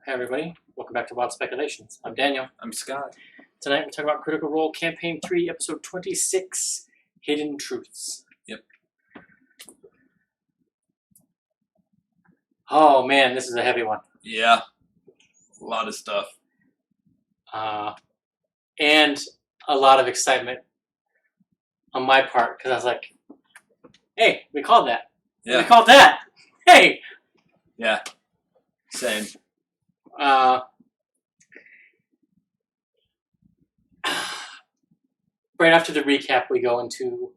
Hey everybody, welcome back to Wild Speculations. I'm Daniel. I'm Scott. Tonight we're talking about Critical Role Campaign 3, Episode 26, Hidden Truths. Yep. Oh man, this is a heavy one. Yeah, a lot of stuff. And a lot of excitement on my part, because I was like, hey, we called that. Yeah. We called that. Hey! Yeah, same. Right after the recap, we go into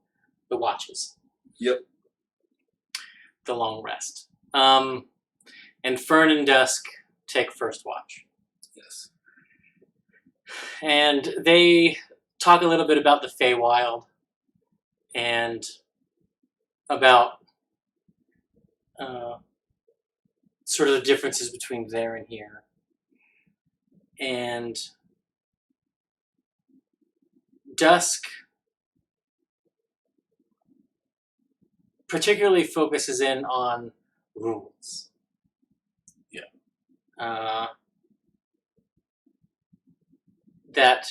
the watches. Yep. The long rest. And Fern and Dusk take first watch. Yes. And they talk a little bit about the Wilde and about sort of the differences between there and here. And Dusk particularly focuses in on rules. Yeah. That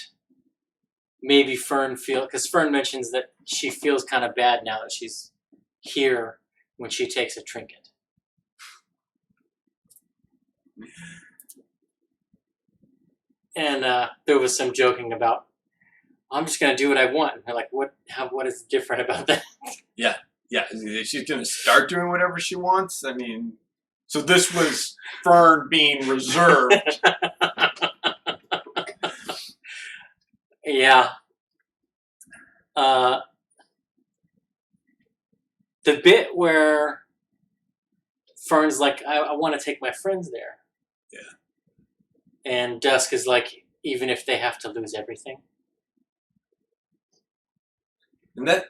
maybe Fern because Fern mentions that she feels kind of bad now that she's here when she takes a trinket. And there was some joking about, I'm just going to do what I want. And they're like, what is different about that? Yeah. She's going to start doing whatever she wants. I mean, so this was Fern being reserved. Yeah. The bit where Fern's like, I want to take my friends there. Yeah. And Dusk is like, even if they have to lose everything. And that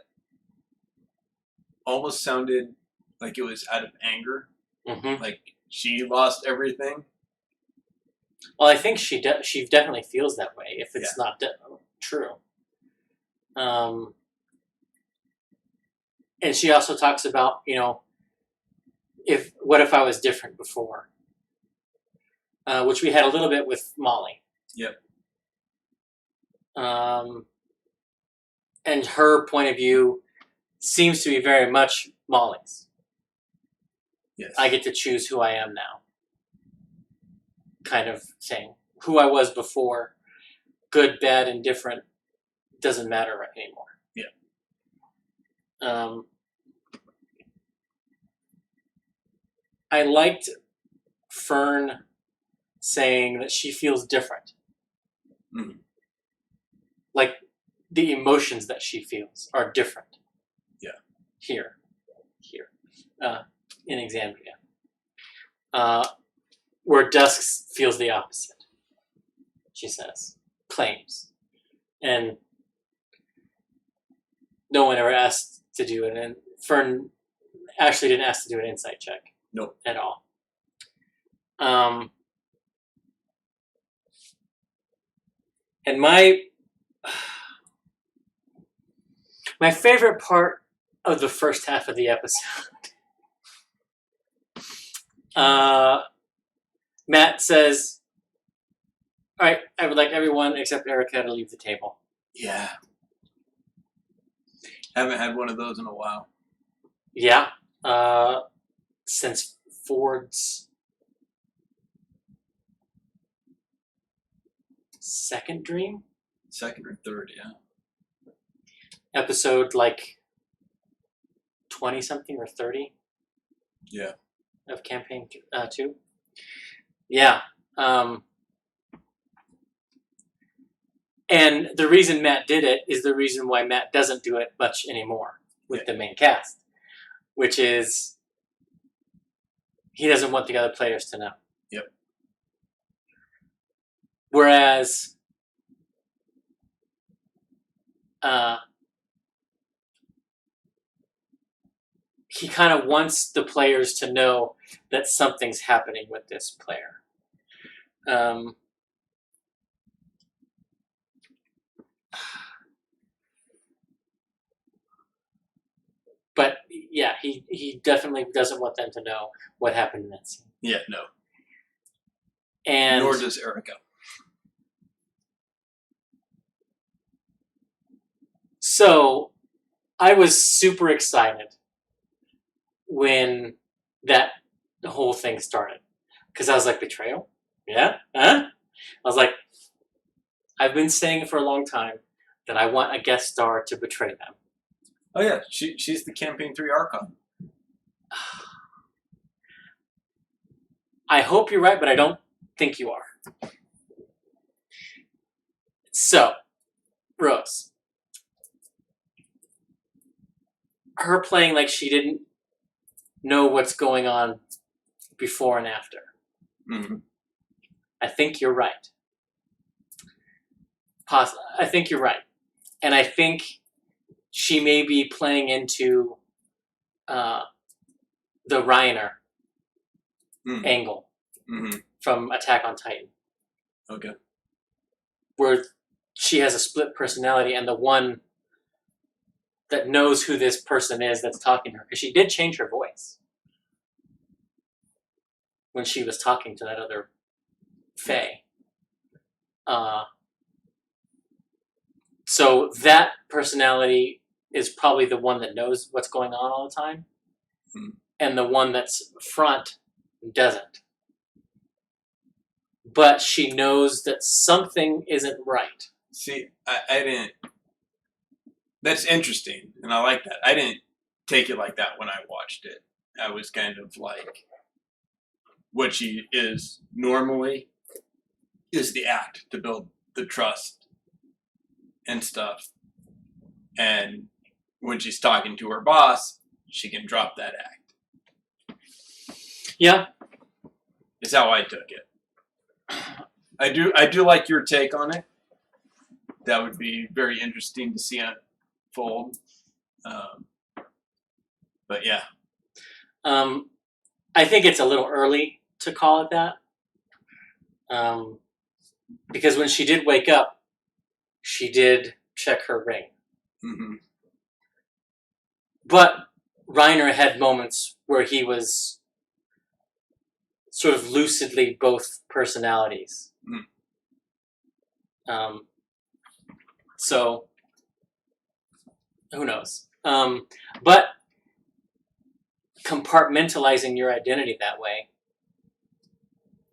almost sounded like it was out of anger. Mm-hmm. Like she lost everything. Well, I think she definitely feels that way, if it's not true. And she also talks about, what if I was different before? Which we had a little bit with Molly. Yep. And her point of view seems to be very much Molly's. Yes. I get to choose who I am now. Kind of thing. Who I was before, good, bad, and different, doesn't matter anymore. Yeah. I liked Fern saying that she feels different. Mm. Like the emotions that she feels are different. Yeah. Here. In Exandria. Where Dusk feels the opposite, she says, claims. And no one ever asked to do it, and Fern actually didn't ask to do an insight check. Nope. At all. And my favorite part of the first half of the episode, Matt says, all right, I would like everyone except Erica to leave the table. Yeah. Haven't had one of those in a while. Yeah. Since Ford's second dream? Second or third, yeah. Episode like 20-something or 30? Yeah. Of campaign 2? Yeah. And the reason Matt did it is the reason why Matt doesn't do it much anymore with the main cast, which is he doesn't want the other players to know. Yep. Whereas he kind of wants the players to know that something's happening with this player. But yeah, he definitely doesn't want them to know what happened in that scene. Yeah, no. And nor does Erica. so I was super excited when that whole thing started. Because I was like, betrayal? Yeah? Huh? I was like, I've been saying for a long time that I want a guest star to betray them. Oh yeah, she's the Campaign 3 Archon. I hope you're right, but I don't think you are. So, Rose. Her playing like she didn't know what's going on before and after. Mm-hmm. I think you're right. I think you're right. And I think she may be playing into the Reiner angle from Attack on Titan. Okay. Where she has a split personality, and the one that knows who this person is that's talking to her, because she did change her voice when she was talking to that other Fae. So that personality is probably the one that knows what's going on all the time, and the one that's front doesn't. But she knows that something isn't right. See, I didn't. That's interesting, and I like that. I didn't take it like that when I watched it. I was kind of like, what she is normally is the act to build the trust and stuff. And when she's talking to her boss, she can drop that act. Yeah. Is how I took it. I do like your take on it. That would be very interesting to see unfold. But yeah. I think it's a little early to call it that. Because when she did wake up, she did check her ring. Mm-hmm. But Reiner had moments where he was sort of lucidly both personalities. So, who knows? But compartmentalizing your identity that way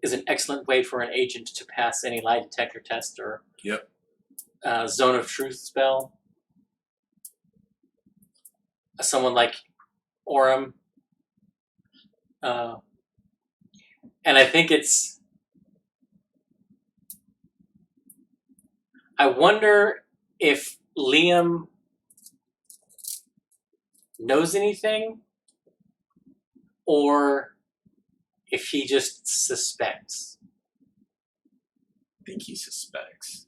is an excellent way for an agent to pass any lie detector test or zone of truth spell. Someone like Orem. And I think it's... I wonder if Liam knows anything, or if he just suspects. I think he suspects.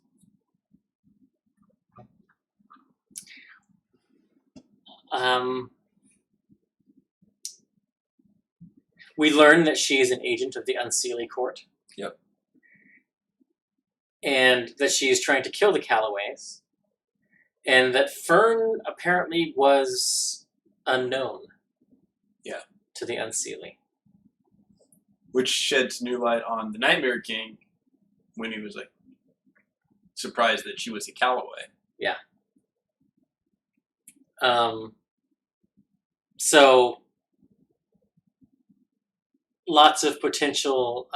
We learn that she is an agent of the Unseelie Court. Yep. And that she is trying to kill the Callaways. And that Fern apparently was unknown. Yeah. To the Unseelie. Which sheds new light on the Nightmare King when he was like surprised that she was a Callaway. Yeah. So lots of potential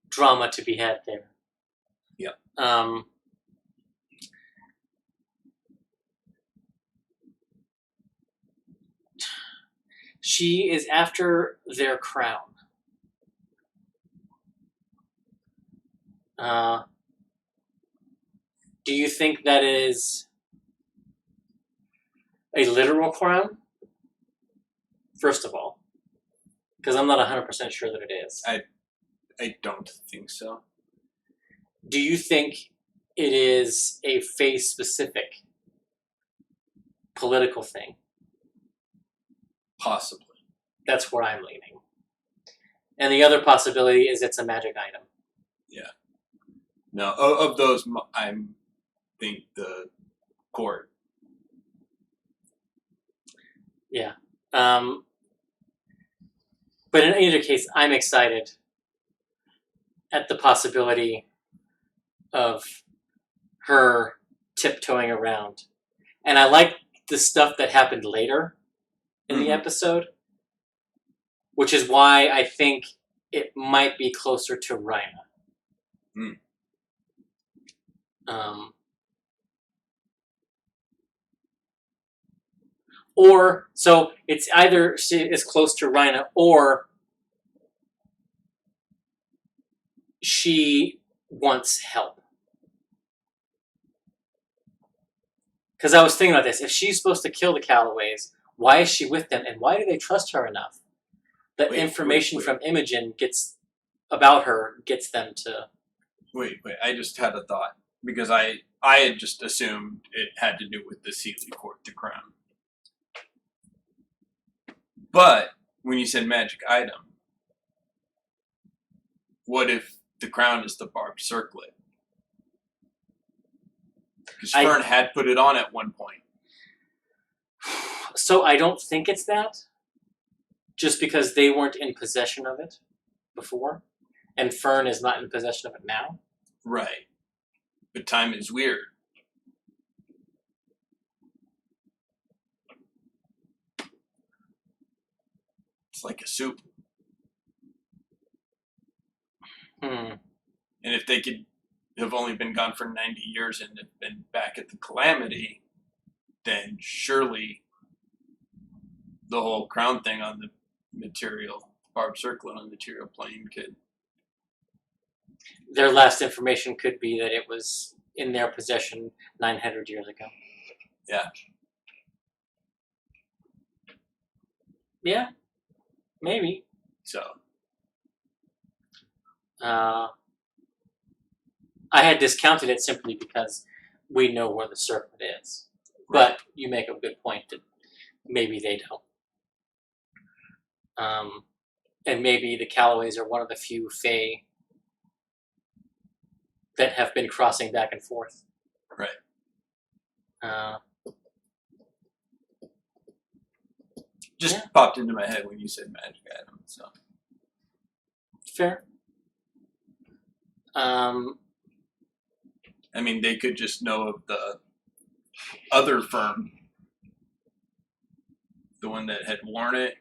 drama to be had there. Yeah. She is after their crown. Do you think that is a literal crown? First of all, because I'm not 100% sure that it is. I don't think so. Do you think it is a face-specific political thing? Possibly. That's where I'm leaning. And the other possibility is it's a magic item. Yeah. No, of those, I think the court. Yeah. But in either case, I'm excited at the possibility of her tiptoeing around. And I like the stuff that happened later in the episode, which is why I think it might be closer to Rhina. Or, so it's either she is close to Rhina or she wants help. Because I was thinking about this. If she's supposed to kill the Callaways, why is she with them? And why do they trust her enough? The information from Imogen about her gets them to... Wait. I just had a thought. Because I had just assumed it had to do with the Sealy Court, the crown. But when you said magic item, what if the crown is the barbed circlet? Because Fern had put it on at one point. So I don't think it's that. Just because they weren't in possession of it before. And Fern is not in possession of it now. Right. But time is weird. It's like a soup. And if they could have only been gone for 90 years and have been back at the Calamity, then surely the whole crown thing on the material, barbed circlet on the material plane could... Their last information could be that it was in their possession 900 years ago. Yeah. Yeah. Maybe. So. I had discounted it simply because we know where the circlet is. Right. But you make a good point that maybe they don't. And maybe the Callaways are one of the few Fae that have been crossing back and forth. Right. Just popped into my head when you said magic item. So. Fair. I mean, they could just know of the other firm, the one that had worn it.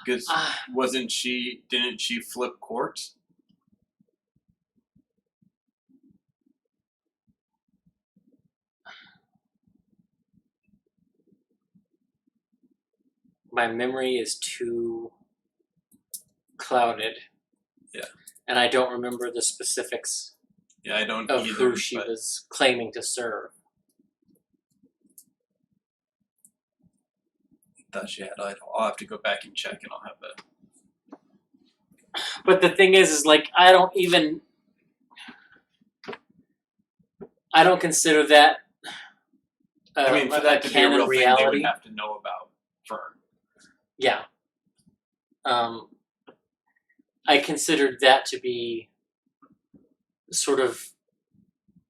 Because didn't she flip courts? My memory is too clouded. Yeah. And I don't remember the specifics I don't of either, who she was claiming to serve. I thought she had idol. I'll have to go back and check and I'll have that. But the thing is like, I don't consider that I mean, for that to be a real thing, they would have to know about Fern. Yeah. I considered that to be sort of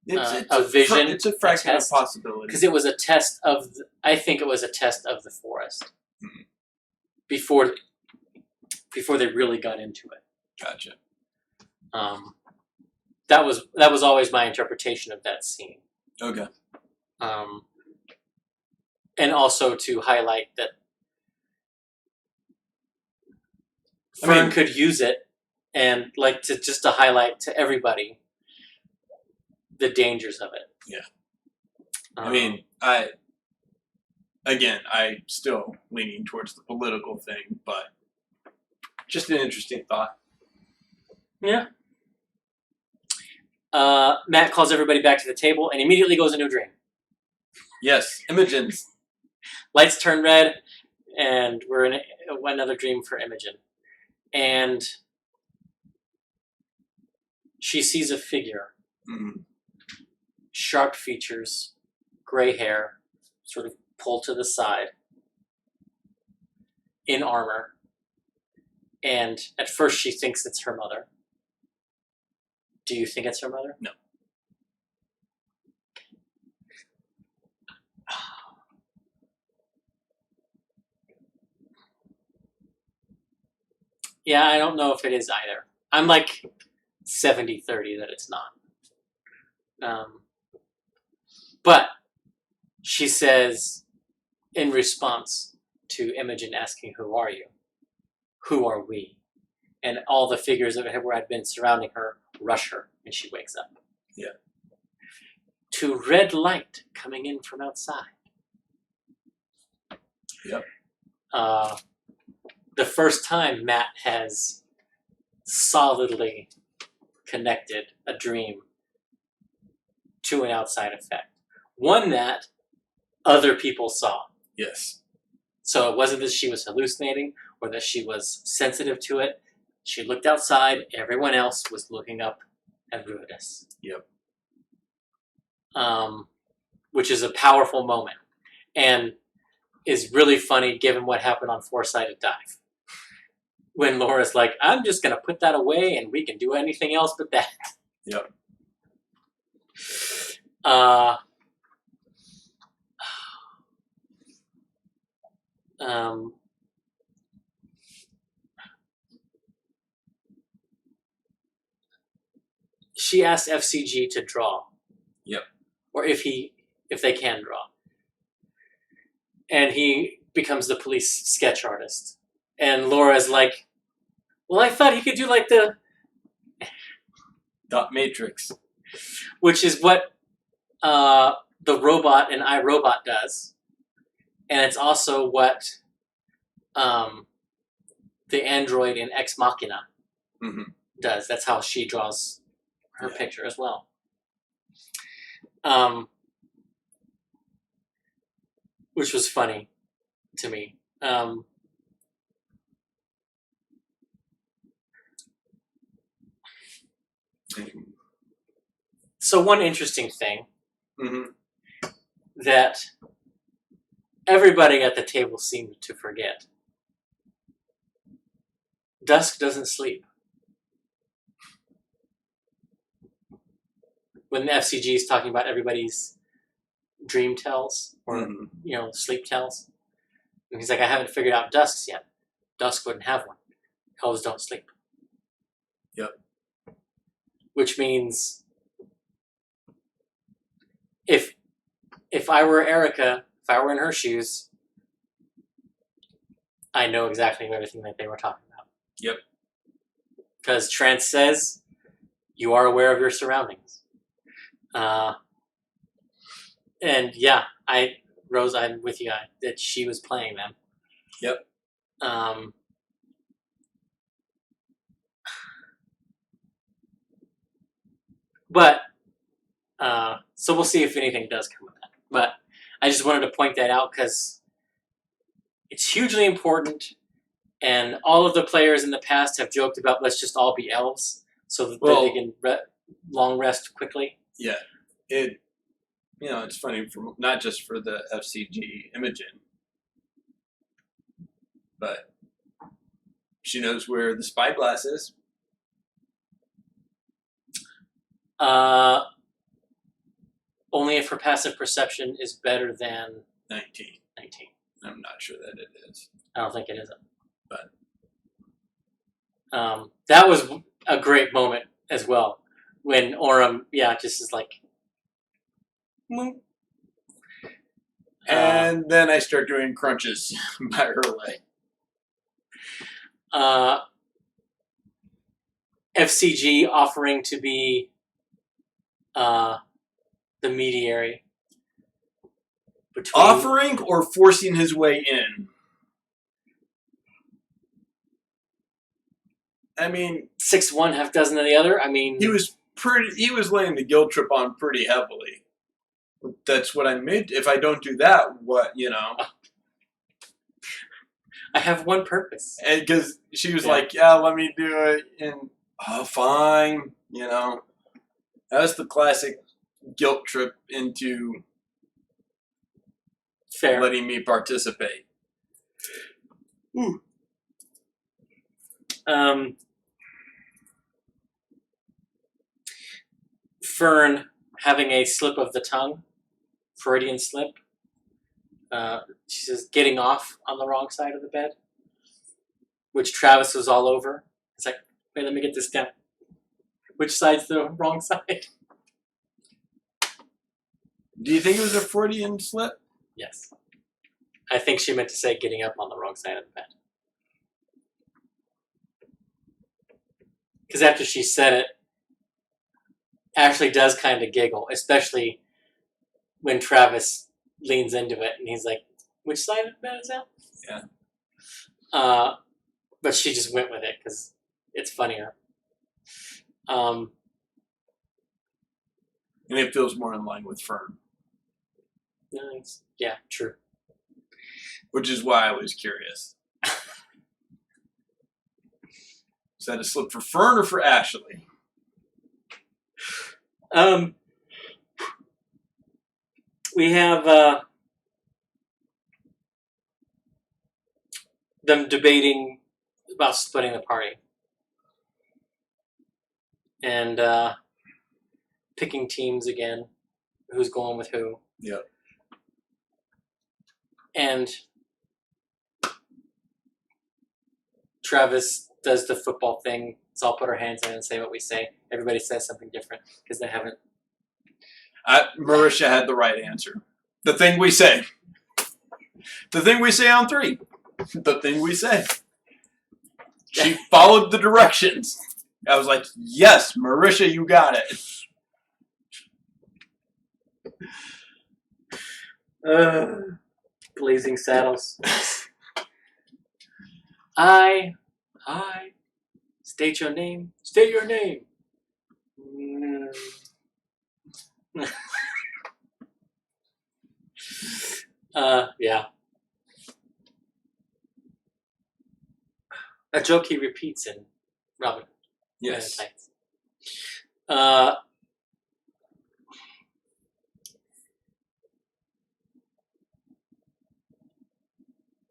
It's a vision. It's a fraction of possibility. Because it was a test of, I think it was a test of the forest. Before they really got into it. Gotcha. That was always my interpretation of that scene. Okay. And also to highlight that Fern could use it, and like to highlight to everybody the dangers of it. Yeah. I mean, I still leaning towards the political thing, but just an interesting thought. Yeah. Matt calls everybody back to the table and immediately goes into a dream. Yes, Imogen's. Lights turn red, and we're in another dream for Imogen. And she sees a figure. Sharp features, gray hair, sort of pulled to the side, in armor. And at first she thinks it's her mother. Do you think it's her mother? No. Yeah, I don't know if it is either. I'm like 70-30 that it's not. But she says, in response to Imogen asking, "Who are you?" "Who are we?" And all the figures that had been surrounding her rush her, and she wakes up. Yeah. To red light coming in from outside. Yep. The first time Matt has solidly connected a dream to an outside effect. One that other people saw. Yes. So it wasn't that she was hallucinating or that she was sensitive to it. She looked outside. Everyone else was looking up at Ruidus. Yep. Which is a powerful moment and is really funny given what happened on Four-Sided Dive. When Laura's like, "I'm just going to put that away and we can do anything else but that." Yep. She asked FCG to draw. Yep. Or if they can draw. And he becomes the police sketch artist. And Laura's like, "Well, I thought he could do like the..." Dot matrix. Which is what the robot in iRobot does. And it's also what the android in Ex Machina does. That's how she draws her picture as well. Which was funny to me. So one interesting thing that everybody at the table seemed to forget. Dusk doesn't sleep. When the FCG is talking about everybody's dream tells or sleep tells, and he's like, "I haven't figured out Dusk's yet. Dusk wouldn't have one. Elves don't sleep." Yep. Which means if I were Erica, if I were in her shoes, I know exactly everything that they were talking about. Yep. Because Trance says you are aware of your surroundings. And yeah, Rose, I'm with you that she was playing them. Yep. But so we'll see if anything does come of that. But I just wanted to point that out because it's hugely important, and all of the players in the past have joked about let's just all be elves so that they can long rest quickly. Yeah, it's funny not just for the FCG Imogen, but she knows where the spyglass is. Only if her passive perception is better than 19. 19. I'm not sure that it is. I don't think it isn't. But that was a great moment as well. When Orem, just is like... And then I start doing crunches by her leg. FCG offering to be the mediary. Offering or forcing his way in? I mean, 6-1, half dozen of the other. I mean, he was laying the guilt trip on pretty heavily. That's what I made. If I don't do that, what, I have one purpose. Because she was like, "Yeah, let me do it," and fine, That's the classic guilt trip into letting me participate. Ooh. Fern having a slip of the tongue, Freudian slip. She says getting off on the wrong side of the bed, which Travis was all over. It's like, wait, let me get this down. Which side's the wrong side? Do you think it was a Freudian slip? Yes. I think she meant to say getting up on the wrong side of the bed. Because after she said it, Ashley does kind of giggle, especially when Travis leans into it and he's like, which side of the bed is that? Yeah. But she just went with it because it's funnier. And it feels more in line with Fern. Nice. Yeah, true. Which is why I was curious. Is that a slip for Fern or for Ashley? We have them debating about splitting the party. And picking teams again. Who's going with who. Yep. And Travis does the football thing. Let's all put our hands in and say what we say. Everybody says something different because they haven't. Marisha had the right answer. The thing we say. The thing we say on 3. The thing we say. She followed the directions. I was like, yes, Marisha, you got it. Blazing Saddles. I state your name. State your name. Yeah. A joke he repeats in Robin Hood. Yes.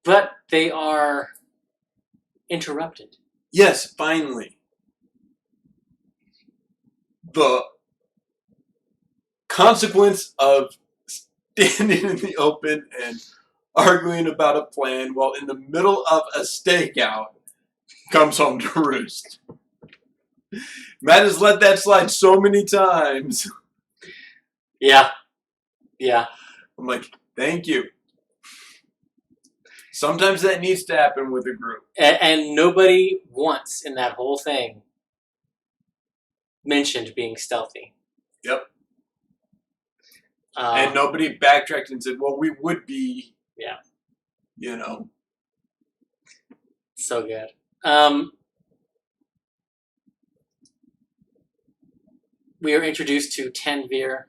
But they are interrupted. Yes, finally. The consequence of standing in the open and arguing about a plan while in the middle of a stakeout comes home to roost. Matt has let that slide so many times. Yeah. Yeah. I'm like, thank you. Sometimes that needs to happen with a group. And nobody once in that whole thing mentioned being stealthy. Yep. And nobody backtracked and said, well, we would be. Yeah. You know. So good. We are introduced to Tanvir,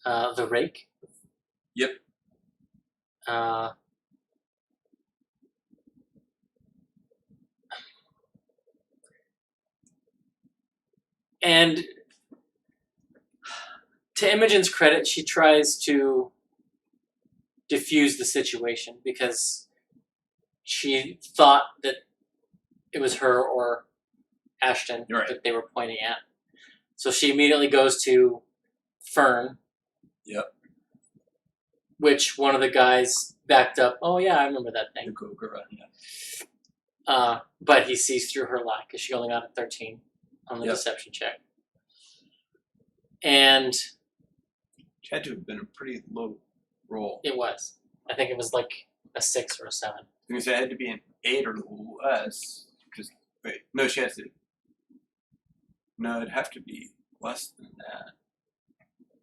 the rake. Yep. And to Imogen's credit, she tries to diffuse the situation because she thought that it was her or Ashton that they were pointing at. So she immediately goes to Fern. Yep. Which one of the guys backed up. Oh, yeah, I remember that thing. Yeah. But he sees through her lie because she only got a 13 on the deception check. And she had to have been a pretty low roll. It was. I think it was like a 6 or a 7. Because it had to be an 8 or less. Because wait, no, she has to. No, it'd have to be less than that.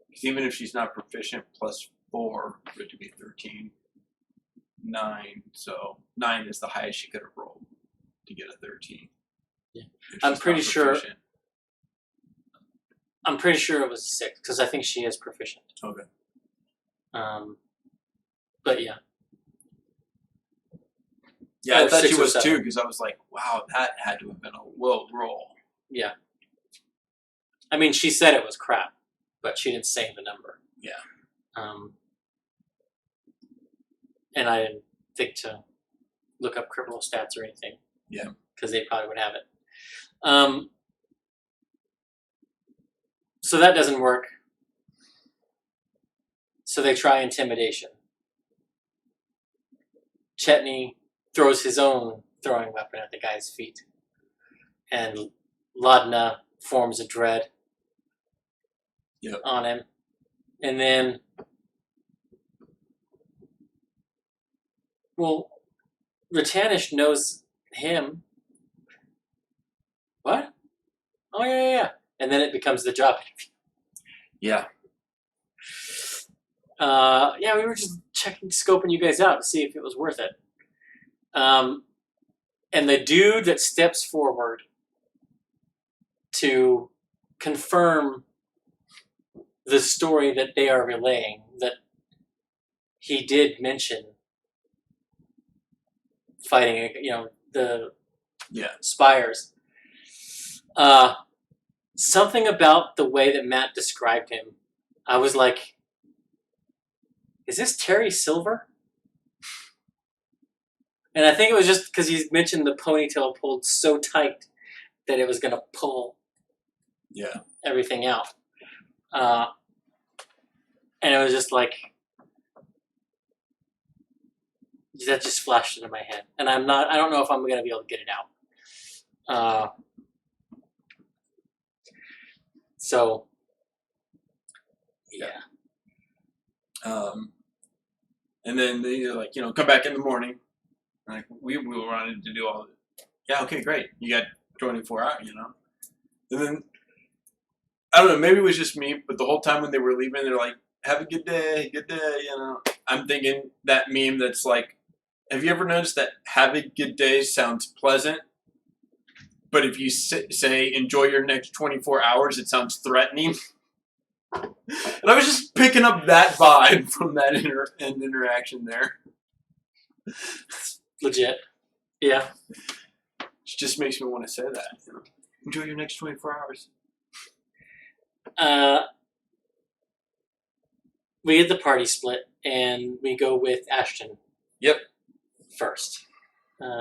Because even if she's not proficient, plus 4 for it to be 13, 9. So 9 is the highest she could have rolled to get a 13. Yeah, I'm pretty sure. I'm pretty sure it was a 6 because I think she is proficient. Okay. But yeah. Yeah, I thought she was 2 because I was like, wow, that had to have been a low roll. Yeah. I mean, she said it was crap, but she didn't say the number. Yeah. And I didn't think to look up criminal stats or anything. Yeah. Because they probably would have it. So that doesn't work. So they try intimidation. Chetney throws his own throwing weapon at the guy's feet. And Laudna forms a dread on him. And then, well, Ratanish knows him. What? Oh, yeah. And then it becomes the job interview. Yeah. Yeah, we were just scoping you guys out to see if it was worth it. And the dude that steps forward to confirm the story that they are relaying, that he did mention fighting, the spires. Something about the way that Matt described him, I was like, is this Terry Silver? And I think it was just because he mentioned the ponytail pulled so tight that it was going to pull everything out. And it was just like, that just flashed into my head. And I don't know if I'm going to be able to get it out. So, yeah. And then they come back in the morning. Like, we wanted to do all of it. Yeah, okay, great. You got 24 hours, And then, I don't know, maybe it was just me, but the whole time when they were leaving, they're like, have a good day, I'm thinking that meme that's like, have you ever noticed that have a good day sounds pleasant, but if you say enjoy your next 24 hours, it sounds threatening? And I was just picking up that vibe from that interaction there. Legit. Yeah. It just makes me want to say that. Enjoy your next 24 hours. We get the party split, and we go with Ashton. Yep. First.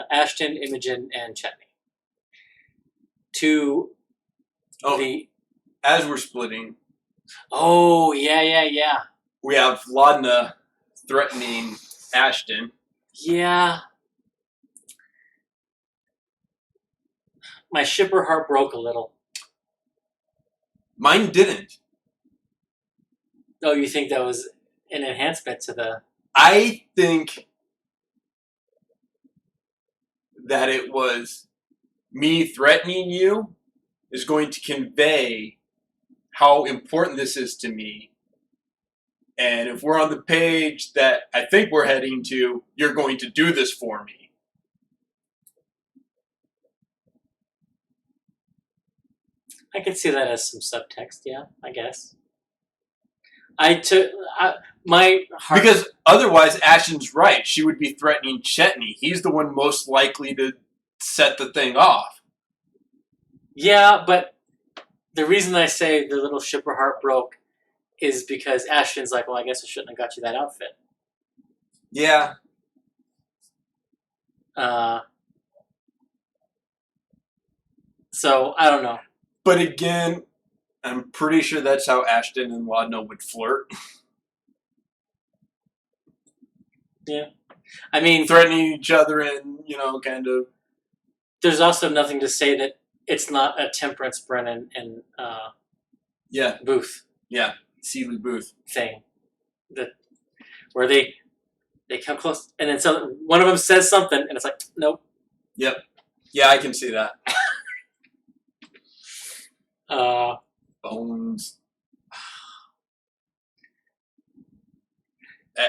Ashton, Imogen, and Chetney. As we're splitting. Oh, yeah. We have Laudna threatening Ashton. Yeah. My shipper heart broke a little. Mine didn't. Oh, you think that was an enhancement to the... I think that it was me threatening you is going to convey how important this is to me. And if we're on the page that I think we're heading to, you're going to do this for me. I could see that as some subtext, yeah, I guess. My heart... Because otherwise, Ashton's right. She would be threatening Chetney. He's the one most likely to set the thing off. Yeah, but the reason I say the little shipper heart broke is because Ashton's like, well, I guess I shouldn't have got you that outfit. Yeah. So, I don't know. But again, I'm pretty sure that's how Ashton and Laudna would flirt. Yeah. I mean... threatening each other and, kind of... There's also nothing to say that it's not a Temperance Brennan and Booth. Yeah, Seeley Booth thing. Where they come close, and then one of them says something, and it's like, nope. Yep. Yeah, I can see that. Bones.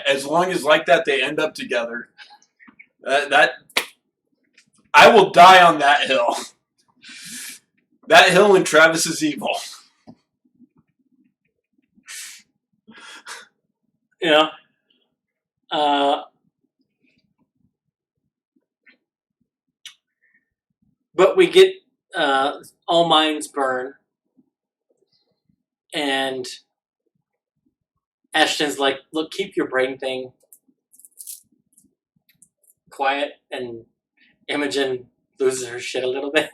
As long as like that they end up together. That I will die on that hill. That hill and Travis is evil. Yeah. But we get all minds burn. And Ashton's like, look, keep your brain thing quiet. And Imogen loses her shit a little bit.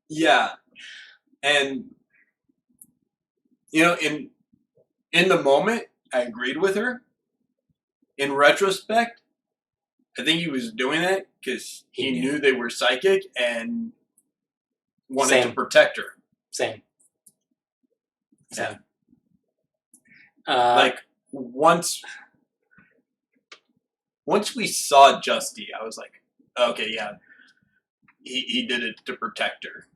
Yeah. And, in the moment, I agreed with her. In retrospect, I think he was doing that because he He knew they were psychic and wanted to Same. protect her. Same. Yeah. Like, once we saw Justy, I was like, okay, yeah, he did it to protect her.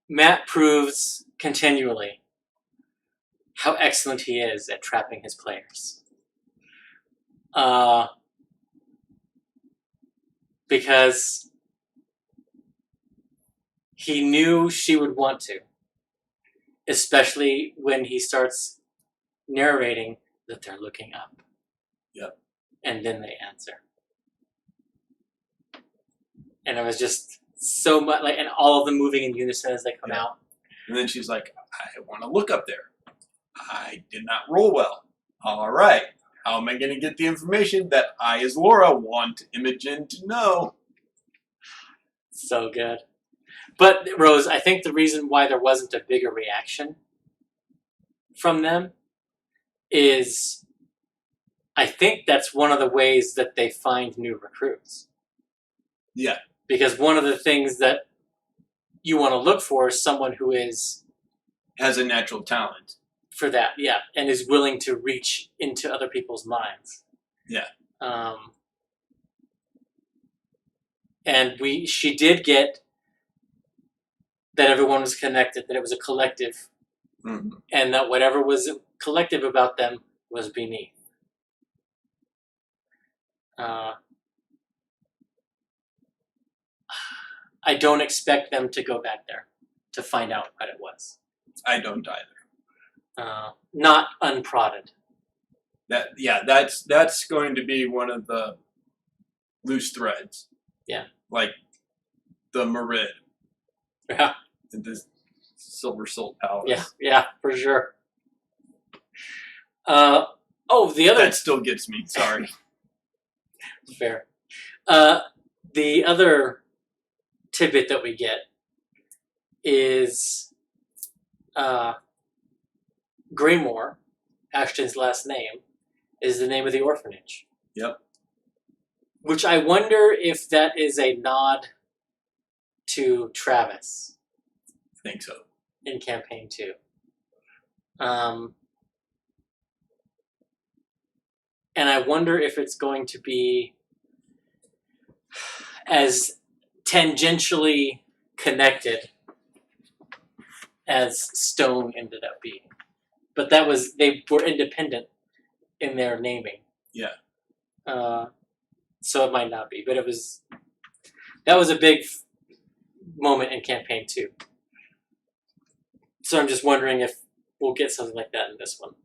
Matt proves continually how excellent he is at trapping his players. Because he knew she would want to, especially when he starts narrating that they're looking up. Yep. And then they answer. And it was just so much, like, and all of them moving in unison as they come out. And then she's like, I want to look up there. I did not roll well. All right. How am I going to get the information that I, as Laura, want Imogen to know? So good. But, Rose, I think the reason why there wasn't a bigger reaction from them is I think that's one of the ways that they find new recruits. Yeah. Because one of the things that you want to look for is someone who has a natural talent. For that, yeah, and is willing to reach into other people's minds. Yeah. And she did get that everyone was connected, that it was a collective, and that whatever was collective about them was beneath. I don't expect them to go back there to find out what it was. I don't either. Not unprodded. That's going to be one of the loose threads. Yeah. Like the Merid. Yeah. The Silver Salt Palace. Yeah, for sure. The other... That still gets me, sorry. Fair. The other tidbit that we get is Greymore, Ashton's last name, is the name of the orphanage. Yep. Which I wonder if that is a nod to Travis. I think so. In campaign 2. And I wonder if it's going to be as tangentially connected as Stone ended up being. But they were independent in their naming. Yeah. So it might not be, but that was a big moment in campaign 2. So I'm just wondering if we'll get something like that in this one.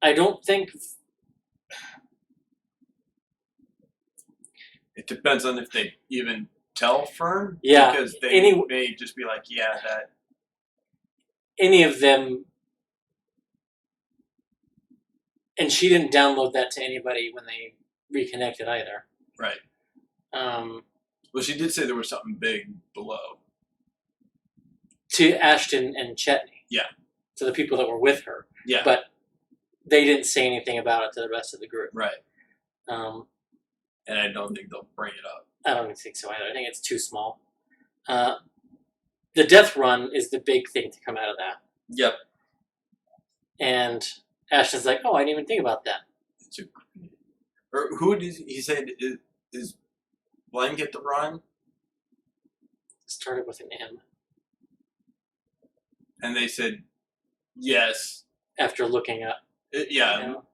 I don't think... It depends on if they even tell Fern. Yeah. Because they may just be like, yeah, that... Any of them... And she didn't download that to anybody when they reconnected either. Right. Well, she did say there was something big below. To Ashton and Chetney. Yeah. To the people that were with her. Yeah. But they didn't say anything about it to the rest of the group. Right. And I don't think they'll bring it up. I don't think so either. I think it's too small. The death run is the big thing to come out of that. Yep. And Ashton's like, oh, I didn't even think about that. Or who did he say is blanket the run? Started with an M. And they said yes. After looking up. Yeah. You know?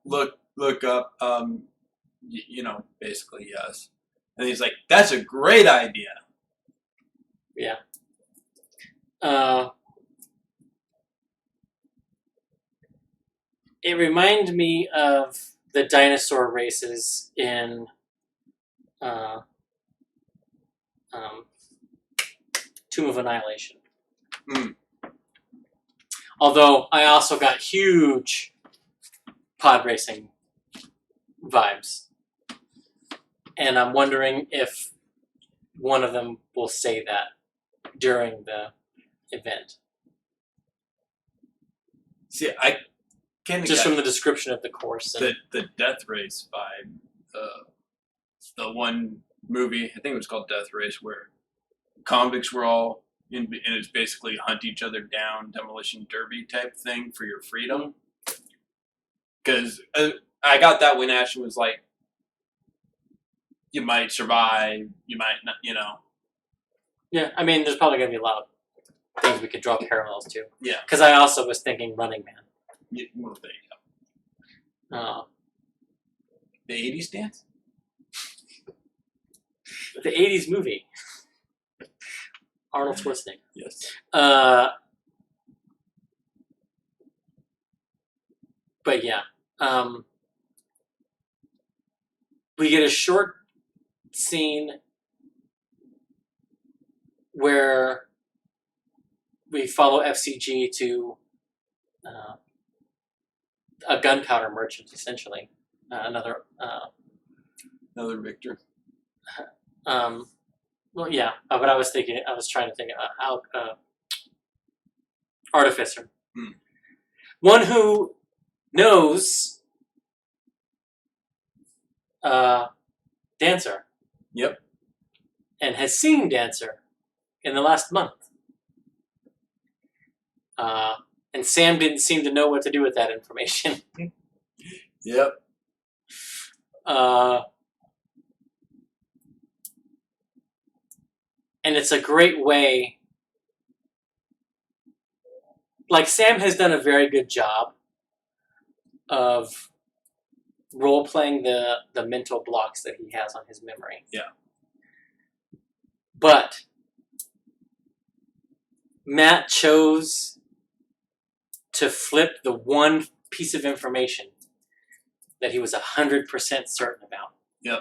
Look up. Basically yes. And he's like, that's a great idea. Yeah. It reminded me of the dinosaur races in Tomb of Annihilation. Although I also got huge pod racing vibes. And I'm wondering if one of them will say that during the event. See, I Just from the description of the course. And the Death Race vibe. The one movie, I think it was called Death Race, where convicts were all in, and it's basically hunt each other down, demolition derby type thing for your freedom. Because I got that when Ashton was like, you might survive, you might not, you know. Yeah, I mean, there's probably going to be a lot of things we could draw parallels to. Yeah. Because I also was thinking Running Man. Yeah, well, there you go. The 80s dance? The 80s movie. Arnold Schwarzenegger. Yes. But yeah. We get a short scene where we follow FCG to a gunpowder merchant, essentially. Another Victor. Well, yeah, but I was trying to think artificer. One who knows Dancer. Yep. And has seen Dancer in the last month. And Sam didn't seem to know what to do with that information. Yep. And it's a great way. Like, Sam has done a very good job of role-playing the mental blocks that he has on his memory. Yeah. But Matt chose to flip the one piece of information that he was 100% certain about. Yep.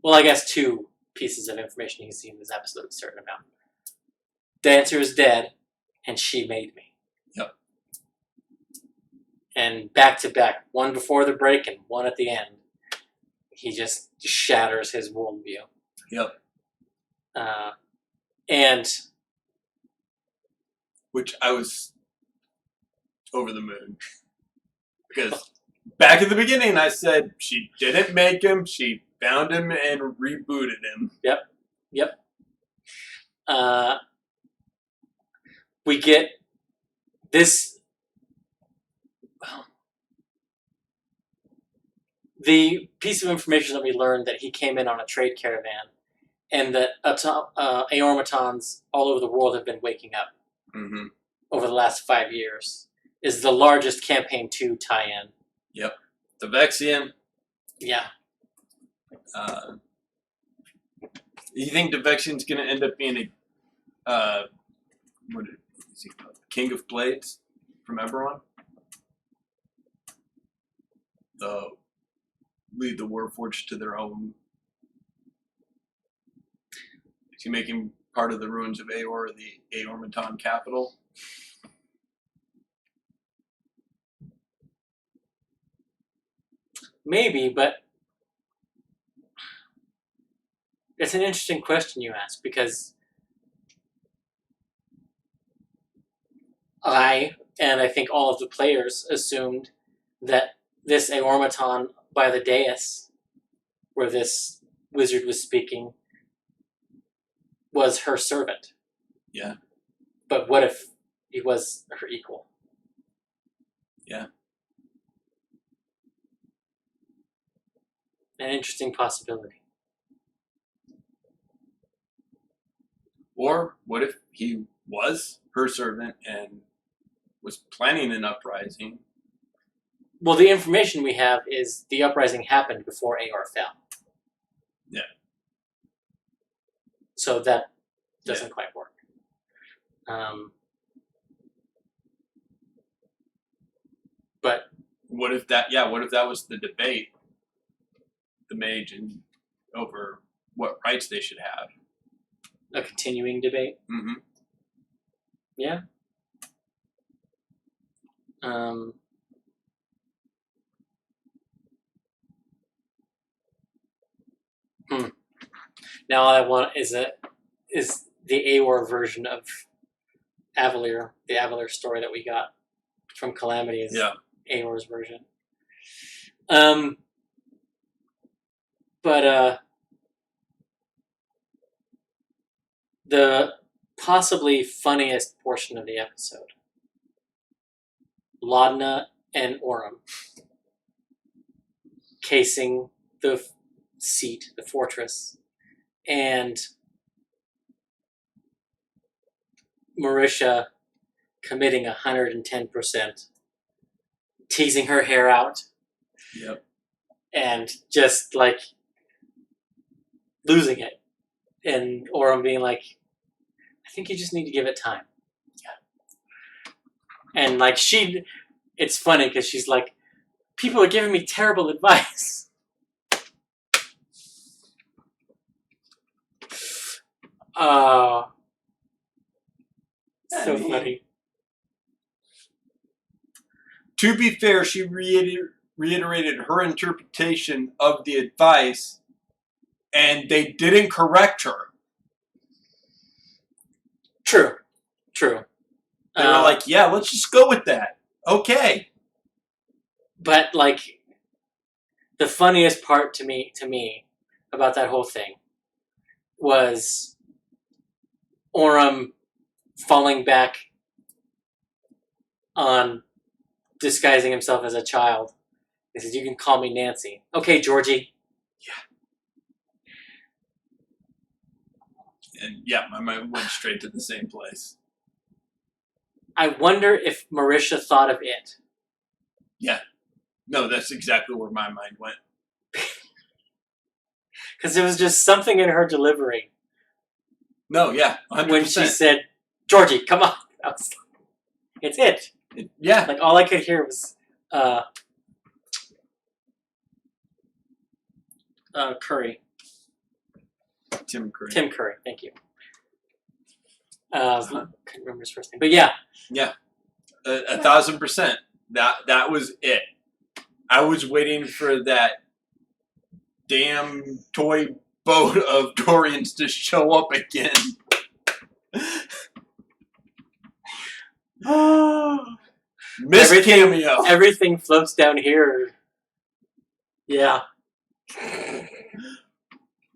Well, I guess two pieces of information he was absolutely certain about. Dancer is dead, and she made me. Yep. And back to back, one before the break and one at the end, he just shatters his worldview. Yep. And which I was over the moon. Because back at the beginning, I said she didn't make him, she found him and rebooted him. Yep. We get this. The piece of information that we learned that he came in on a trade caravan, and that Aormatons all over the world have been waking up over the last 5 years, is the largest Campaign 2 tie-in. Yep. The Vexian. Yeah. You think the Vexian's going to end up being a what is he called? King of Blades from Eberron? Lead the Warforged to their own. Is he making part of the ruins of Aor the Aormaton capital? Maybe, but it's an interesting question you ask, because I think all of the players assumed that this Aormaton by the dais, where this wizard was speaking, was her servant. Yeah. But what if he was her equal? Yeah. An interesting possibility. Or what if he was her servant and was planning an uprising? Well, the information we have is the uprising happened before Aor fell. Yeah. So that doesn't quite work. But what if that? Yeah. What if that was the debate, the mage, and over what rights they should have? A continuing debate. Mm-hmm. Yeah. Now all I want is the Aor version of Avalier, the Avalier story that we got. from Calamity is Yeah. Aor's version. But the possibly funniest portion of the episode, Laudna and Orym casing the seat, the fortress, and Marisha committing 110%, teasing her hair out. Yep. And just like losing it. And Orym being like, I think you just need to give it time. Yeah. And like it's funny because she's like, people are giving me terrible advice. So funny. To be fair, she reiterated her interpretation of the advice, and they didn't correct her. True. They were like, yeah, let's just go with that. Okay. But like, the funniest part to me about that whole thing was Orym falling back on disguising himself as a child. He says, you can call me Nancy. Okay, Georgie. Yeah. And yeah, my mind went straight to the same place. I wonder if Marisha thought of it. Yeah. No, that's exactly where my mind went. Because there was just something in her delivery. No, yeah, 100%. When she said, Georgie, come on. I was like, it's it. Yeah. Like, all I could hear was Curry. Tim Curry. Tim Curry, thank you. Couldn't remember his first name. But yeah. Yeah. 1,000%. That was it. I was waiting for that damn toy boat of Dorians to show up again. Miss Cameo. Everything floats down here. Yeah.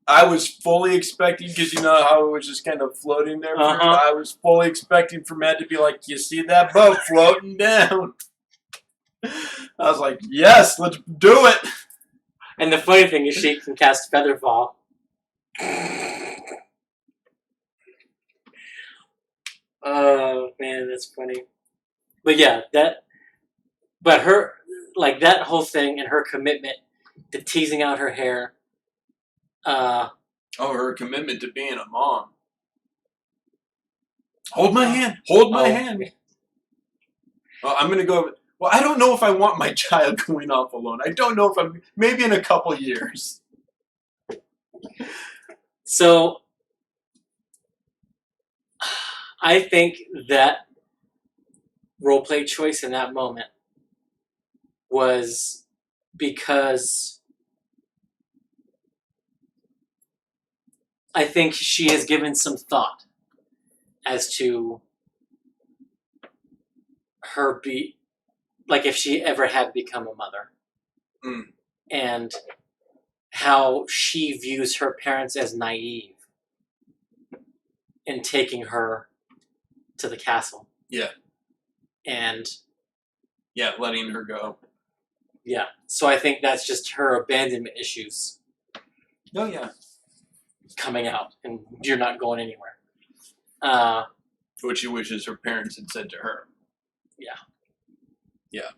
I was fully expecting, because you know how it was just kind of floating there. I was fully expecting for Matt to be like, you see that boat floating down? I was like, yes, let's do it. And the funny thing is she can cast Featherfall. Oh, man, that's funny. But yeah, but her, like, that whole thing and her commitment to teasing out her hair. Her commitment to being a mom. Hold my hand. Hold my hand. Well, I'm going to go. Well, I don't know if I want my child going off alone. I don't know if maybe in a couple years. So, I think that roleplay choice in that moment was because I think she has given some thought as to her like if she ever had become a mother. And how she views her parents as naive in taking her to the castle. Yeah. And yeah, letting her go. Yeah. So I think that's just her abandonment issues. Oh, yeah. Coming out, and you're not going anywhere. What she wishes her parents had said to her. Yeah. Yeah.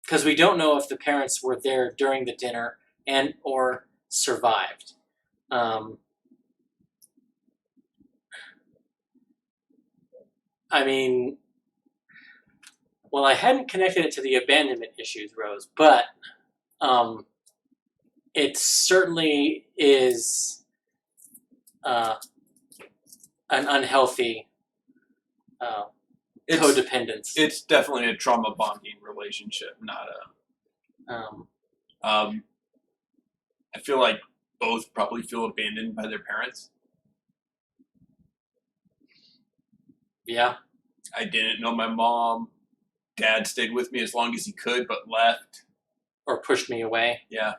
Because we don't know if the parents were there during the dinner and or survived. I mean, well, I hadn't connected it to the abandonment issues, Rose, but it certainly is an unhealthy codependence. It's definitely a trauma bonding relationship, not a. I feel like both probably feel abandoned by their parents. Yeah. I didn't know my mom. Dad stayed with me as long as he could, but left. Or pushed me away. Yeah.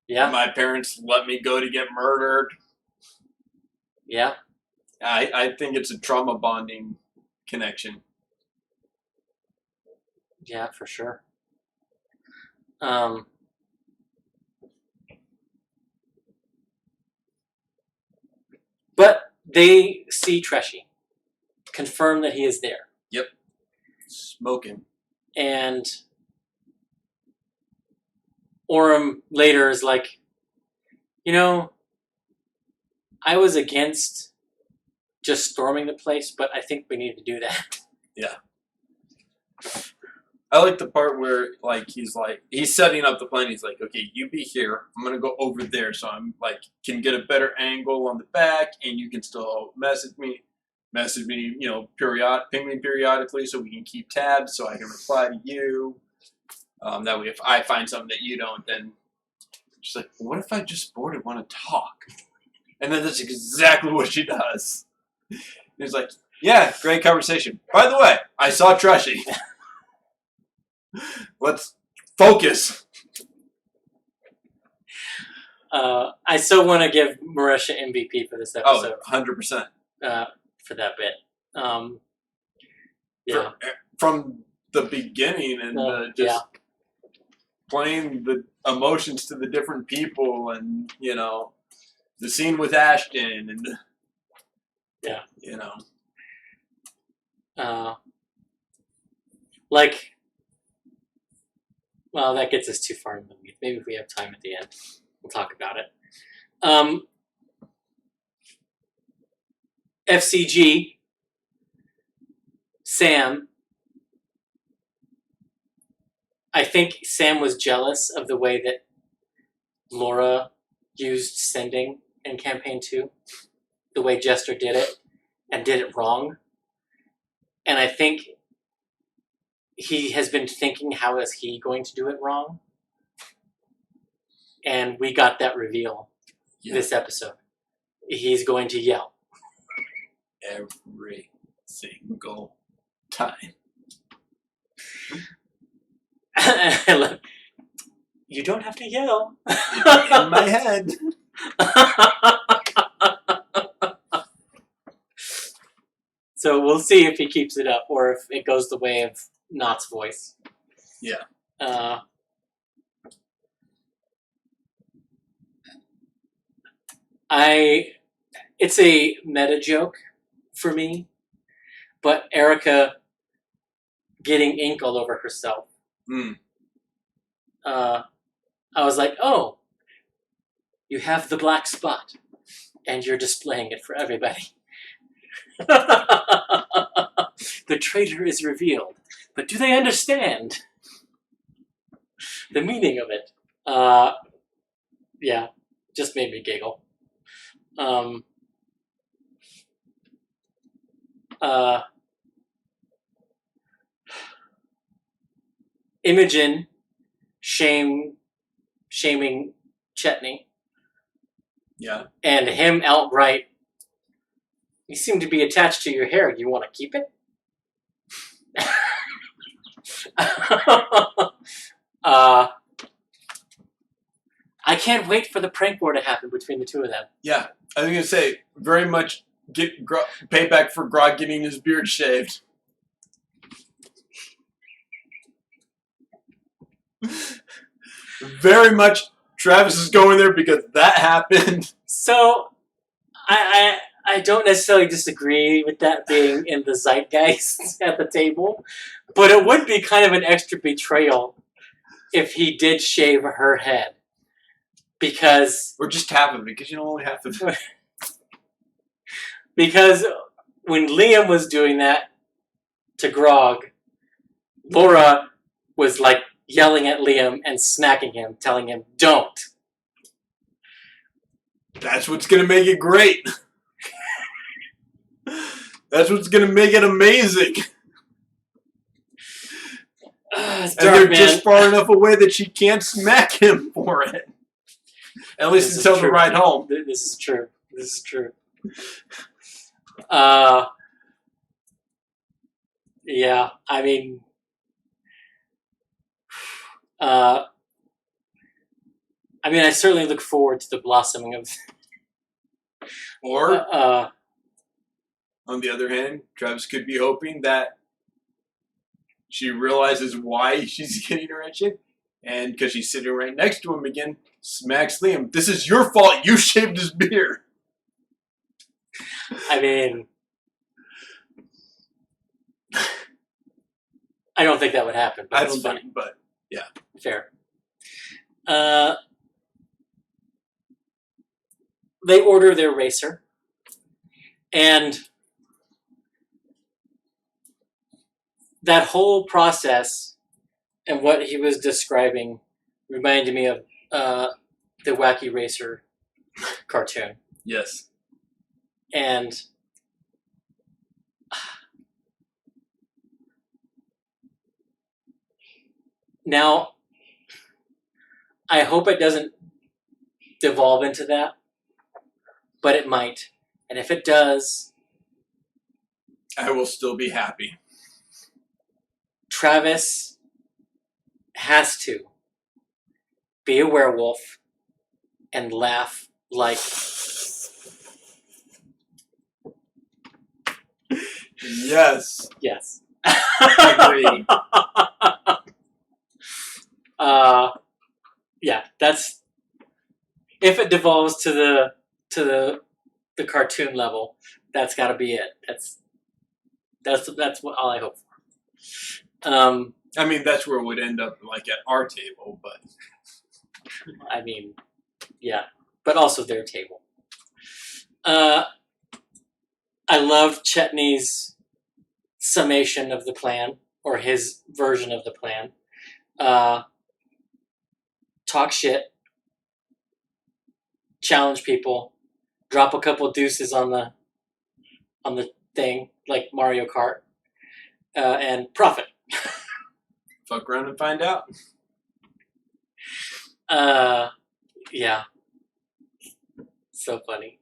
Yeah. My parents let me go to get murdered. Yeah. I think it's a trauma bonding connection. Yeah, for sure. But they see Treshy, confirm that he is there. Yep. Smoking. And Orem later is like, you know, I was against just storming the place, but I think we need to do that. Yeah. I like the part where he's setting up the plan. He's like, okay, you be here. I'm gonna go over there, so I'm can get a better angle on the back, and you can still message me, ping me periodically, so we can keep tabs, so I can reply to you. That way, if I find something that you don't, then she's like, well, what if I just bored and want to talk? And then that's exactly what she does. And he's like, yeah, great conversation. By the way, I saw Treshy. Let's focus. I still want to give Marisha MVP for this episode. Oh, 100%. For that bit. From the beginning and playing the emotions to the different people, and the scene with Ashton, and well, that gets us too far in the weeds. Maybe if we have time at the end, we'll talk about it. FCG, Sam. I think Sam was jealous of the way that Laura used sending in Campaign 2, the way Jester did it, and did it wrong. And I think he has been thinking, how is he going to do it wrong? And we got that reveal this episode. He's going to yell. Every single time. You don't have to yell. In my head. So we'll see if he keeps it up or if it goes the way of Knott's voice. Yeah. It's a meta joke for me, but Erica getting ink all over herself. I was like, oh, you have the black spot, and you're displaying it for everybody. The traitor is revealed, but do they understand the meaning of it? Yeah, just made me giggle. Imogen shaming Chetney. Yeah. And him outright, you seem to be attached to your hair. Do you want to keep it? I can't wait for the prank war to happen between the two of them. Yeah, I was going to say, very much get payback for Grog getting his beard shaved. Very much Travis is going there because that happened. So, I don't necessarily disagree with that being in the zeitgeist at the table, but it would be kind of an extra betrayal if he did shave her head. Because... Or just half of it, because you don't only have to... Because when Liam was doing that to Grog, Laura was like yelling at Liam and smacking him, telling him, don't. That's what's going to make it great. That's what's going to make it amazing. It's and dark, they're man. just far enough away that she can't smack him for it. At least until the ride home. This is true. This is true. Yeah, I mean, uh, I certainly look forward to the blossoming of. Or, Uh, on the other hand, Travis could be hoping that she realizes why she's getting erection, and because she's sitting right next to him again, smacks Liam. This is your fault. You shaved his beard. I mean, I don't think that would happen, but I it's don't funny. think, but Fair. They order their racer, and that whole process and what he was describing reminded me of the Wacky Racer cartoon. yes. And now, I hope it doesn't devolve into that, but it might. And if it does, I will still be happy. Travis has to be a werewolf and laugh like. Yes. Yes. Agreed. Yeah, that's if it devolves to the cartoon level, that's got to be it. That's what all I hope for. I mean, that's where it would end up, like at our table, but I mean, yeah, but also their table. I love Chetney's summation of the plan, or his version of the plan. Talk shit, challenge people, drop a couple deuces on the thing like Mario Kart, and profit. fuck around and find out. Yeah, so funny.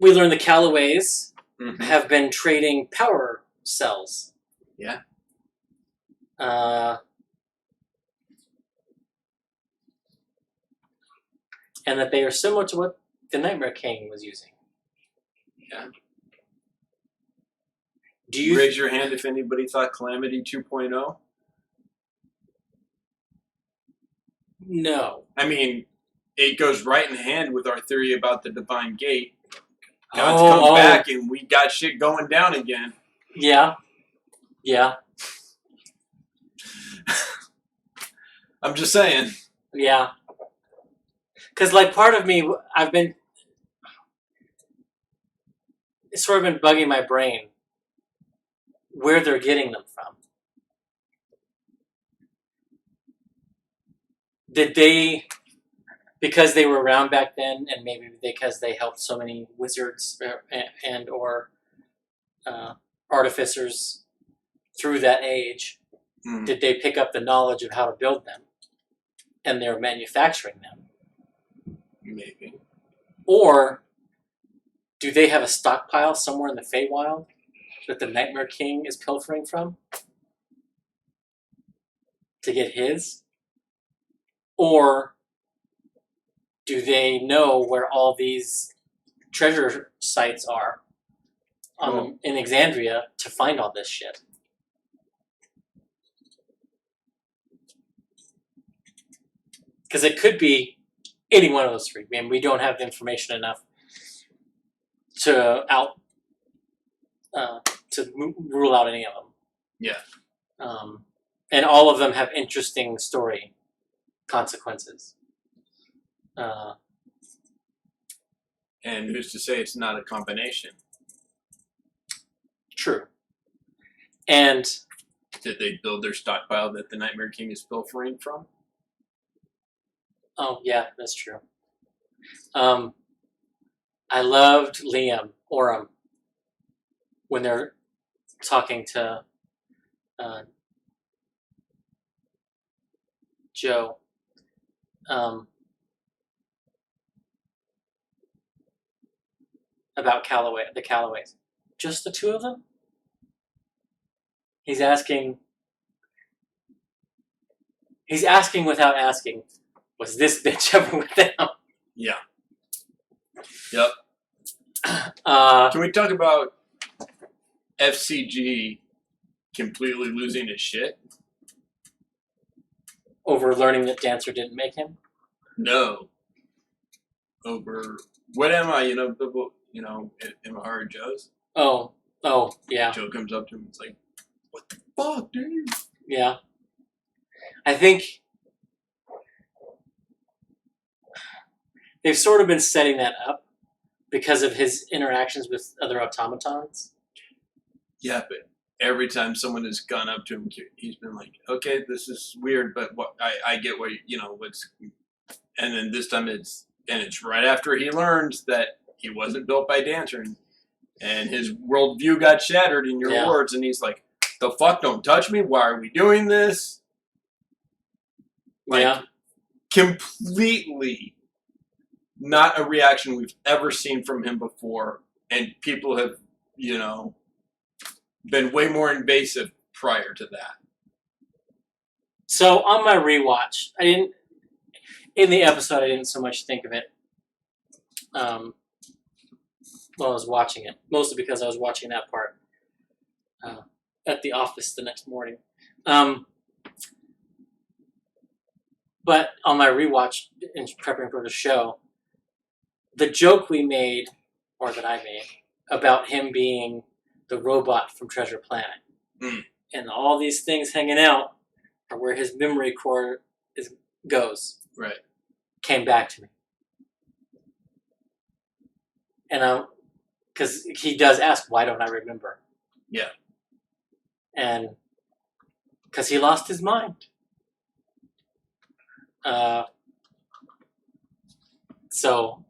We learned the Callaways have been trading power cells. Yeah. And that they are similar to what the Nightmare King was using. Yeah. Do you Raise your hand if anybody thought Calamity 2.0? No. I mean, it goes right in hand with our theory about the Divine Gate. God's Oh, come back and we got shit going down again. Yeah. Yeah. I'm just saying. Yeah. Because, like, part of me, it's sort of been bugging my brain where they're getting them from. Did they, because they were around back then, and maybe because they helped so many wizards or artificers through that age, did they pick up the knowledge of how to build them, and they're manufacturing them? Maybe. Or do they have a stockpile somewhere in the Feywild that the Nightmare King is pilfering from to get his? Or do they know where all these treasure sites are in Exandria to find all this shit? Because it could be any one of those three. I mean, we don't have the information enough to rule out any of them. Yeah. And all of them have interesting story consequences. And who's to say it's not a combination? True. And did they build their stockpile that the Nightmare King is pilfering from? Oh, yeah, that's true. I loved Liam Orem when they're talking to Joe. About the Callaways. Just the two of them? He's asking without asking, was this bitch ever with them? Yeah. Yep. Can we talk about FCG completely losing his shit? Over learning that Dancer didn't make him? No. Over what am I? Am I hard Joe's? Oh, yeah. Joe comes up to him and is like, "What the fuck, dude?" Yeah. I think they've sort of been setting that up because of his interactions with other automatons. Yeah, but every time someone has gone up to him, he's been like, "Okay, this is weird, but what I get what what's." And then this time it's right after he learns that he wasn't built by Dancer, and his worldview got shattered in your words, and he's like, "The fuck, don't touch me! Why are we doing this?" Like, completely not a reaction we've ever seen from him before, and people have, been way more invasive prior to that. So on my rewatch, in the episode, I didn't so much think of it while I was watching it, mostly because I was watching that part at the office the next morning. But on my rewatch in preparing for the show, the joke we made, or that I made, about him being the robot from Treasure Planet, and all these things hanging out are where his memory core goes. Right. Came back to me. And because he does ask, why don't I remember? Yeah. And because he lost his mind. So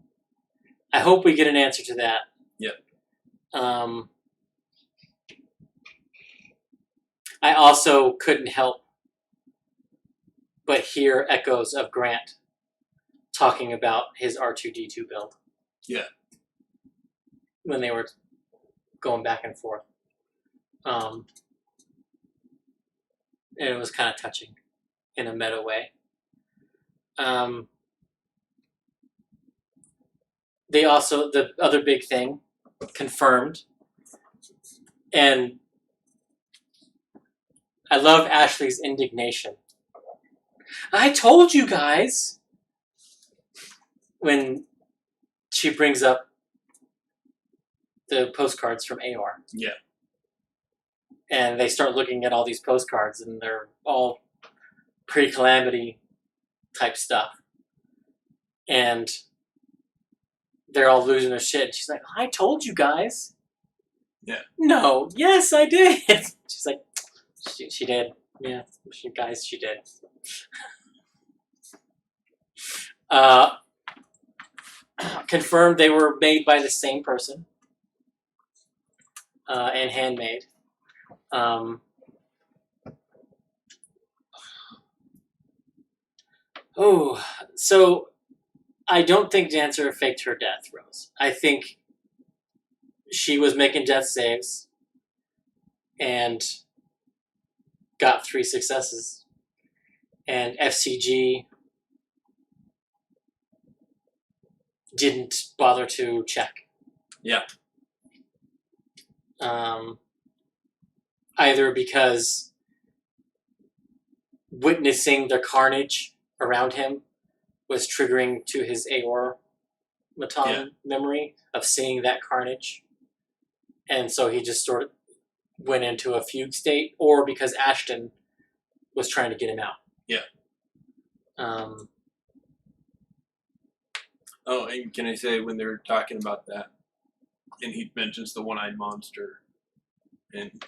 I hope we get an answer to that. Yep. I also couldn't help but hear echoes of Grant talking about his R2-D2 build. Yeah. When they were going back and forth. And it was kind of touching in a meta way. They also, the other big thing, confirmed, and I love Ashley's indignation. I told you guys! When she brings up the postcards from AOR. Yeah. And they start looking at all these postcards, and they're all pre-calamity type stuff. And they're all losing their shit. She's like, I told you guys. Yeah. No. Yes, I did. She's like, she did. Yeah, she did. Confirmed they were made by the same person. And handmade. So I don't think Dancer faked her death, Rose. I think she was making death saves and got 3 successes. And FCG didn't bother to check. Yeah. Either because witnessing the carnage around him was triggering to his Aor-Maton memory of seeing that carnage. And so he just sort of went into a fugue state, or because Ashton was trying to get him out. Yeah. Oh, and can I say, when they're talking about that, and he mentions the one-eyed monster, and,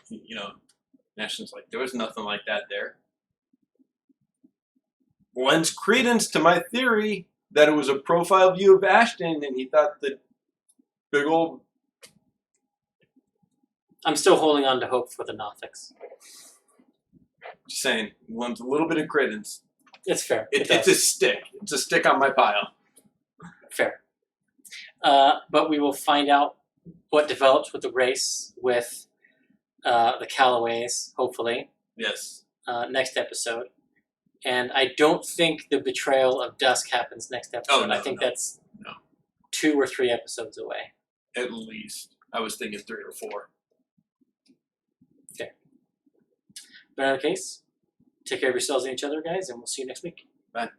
Ashton's like, there was nothing like that there. Lends credence to my theory that it was a profile view of Ashton, and he thought that big old... I'm still holding on to hope for the Nothics. Just saying, lends a little bit of credence. It's fair. It's a stick. It's a stick on my pile. Fair. But we will find out what develops with the race with the Callaways, hopefully, Yes. next episode. And I don't think the betrayal of Dusk happens next episode. no, I think no, that's no. 2 or 3 episodes away. At least. I was thinking 3 or 4. Okay. But in any case, take care of yourselves and each other, guys, and we'll see you next week. Bye.